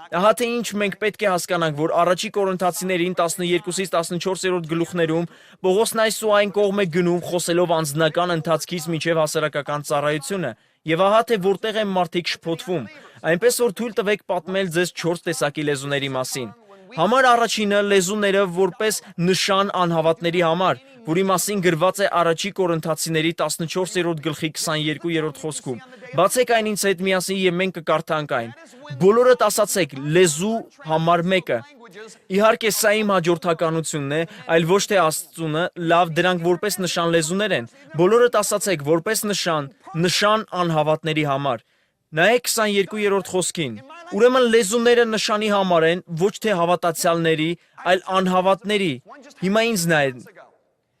Ահա թե ինչ մենք պետք է հասկանանք, որ առաջի Կորինթացիներին 12-ից 14-րդ գլուխներում Պողոսն այս ու այն կողմ է գնում խոսելով անձնական ընթացքից մինչև հասարակական ծառայությունը, եւ ահա թե որտեղ են մարդիկ շփոթվում, այնպես որ թույլ տվեք պատմել ձեզ 4 տեսակի լեզուների մասին։ Համար առաջինը լեզուները որպես նշան անհավատների համար, որի մասին գրված է առաջի Կորինթացիների 14-րդ գլխի 22-րդ խոսքում։ Բացեք այն ինձ հետ միասին եւ մենք կկարդանք այն։ Բոլորդ ասացեք լեզու համար մեկը։ Իհարկե սա իմ հաջորդականությունն է, այլ ոչ թե Աստծունը, լավ դրանք որպես նշան լեզուներ են։ Բոլորդ ասացեք որպես նշան անհավատների համար։ Նայեք 22-րդ խոսքին։ Ուրեմն լեզուները նշանի համար են, ոչ թե հավատացյալների, այլ անհավատների։ Հիմա ինձ նայեք։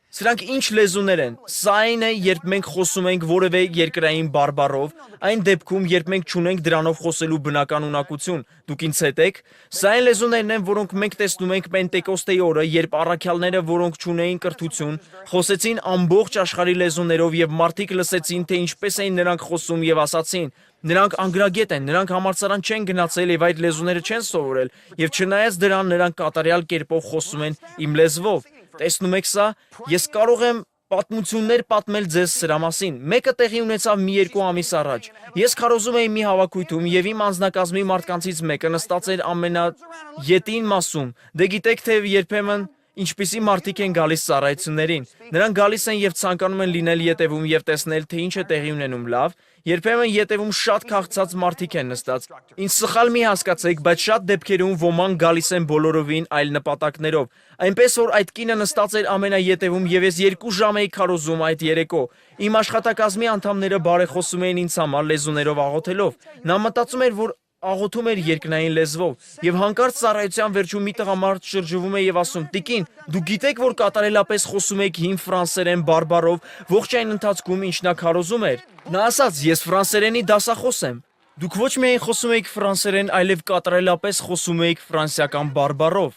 Սրանք ինչ լեզուներ են։ Սա այն է, երբ մենք խոսում ենք որևէ երկրային բարբառով, այն դեպքում, երբ մենք չունենք դրանով խոսելու բնական ունակություն։ Դուք ինձ հետ եք։ Սա այն լեզուներն են, որոնք մենք տեսնում ենք Պենտեկոստեի օրը, երբ առաքյալները, որոնք չունեին կրթություն, խոսեցին ամբողջ աշխարհի լեզուներով եւ մարդիկ լսեցին, թե ինչպես էին նրանք խոսում եւ ասացին. նրանք անգրագետ են, նրանք համալսարան չեն գնացել եւ այդ լեզուները չեն սովորել, եւ չնայած դրան նրանք կատարյալ կերպով խոսում են իմ լեզվով։ Տեսնում եք սա, ես կարող եմ պատմություններ պատմել ձեզ սրա մասին։ Մեկը տեղի ունեցավ մի 2 ամիս առաջ։ Ես քարոզում էի մի հավաքույթում եւ իմ անձնակազմի մարդկանցից մեկը նստած էր ամենաետին մասում։ Դե գիտեք թե երբեմն ինչպիսի մարդիկ են գալիս ծառայություններին։ Նրանք գալիս են եւ ցանկանում են լինել ետևում եւ տեսնել թե ինչ է տեղի ունենում, լավ։ Երբեմն ետևում շատ քաղցած մարդիկ են նստած։ Ինչ սխալ մի հասկացեք, բայց շատ դեպքերում ոմանք գալիս են բոլորովին այլ նպատակներով։ Այնպես որ այդ կինը նստած էր ամենաետևում եւ ես 2 ժամ էի քարոզում այդ երեկո։ Իմ աշխատակազմի անդամները բարեխոսում էին ինձ համար լեզուներով աղոթելով։ Նա մտածում էր, որ աղոթում էր երկնային լեզվով եւ հանկարծ ծառայության վերջում մի տղամարդ շրջվում է եւ ասում. «Տիկին, դուք գիտեք, որ կատարելապես խոսում եք հին ֆրանսերեն բարբառով ողջ այն ընթացքում, ինչ նա քարոզում էր»։ Նա ասաց. «Ես ֆրանսերենի դասախոս եմ»։ Դուք ոչ միայն խոսում եք ֆրանսերեն, այլև կատարելապես խոսում եք ֆրանսիական բարբառով։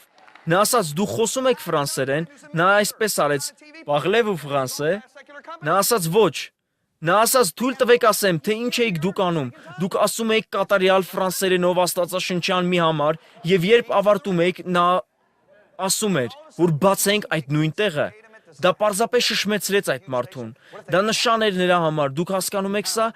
Նա ասաց. «Դուք խոսում եք ֆրանսերեն»։ Նա այսպես արեց. «Parlez-vous français»։ Նա ասաց. «Ոչ»։ Նա ասաց. «Թույլ տվեք ասեմ, թե ինչ էիք դուք անում։ Դուք ասում եք կատարյալ ֆրանսերենով աստվածաշնչյան մի համար, եւ երբ ավարտում եք, նա ասում էր, որ բացենք այդ նույն տեղը»։ Դա պարզապես շշմեցրեց այդ մարդուն։ Դա նշան էր նրա համար, դուք հասկանում եք սա,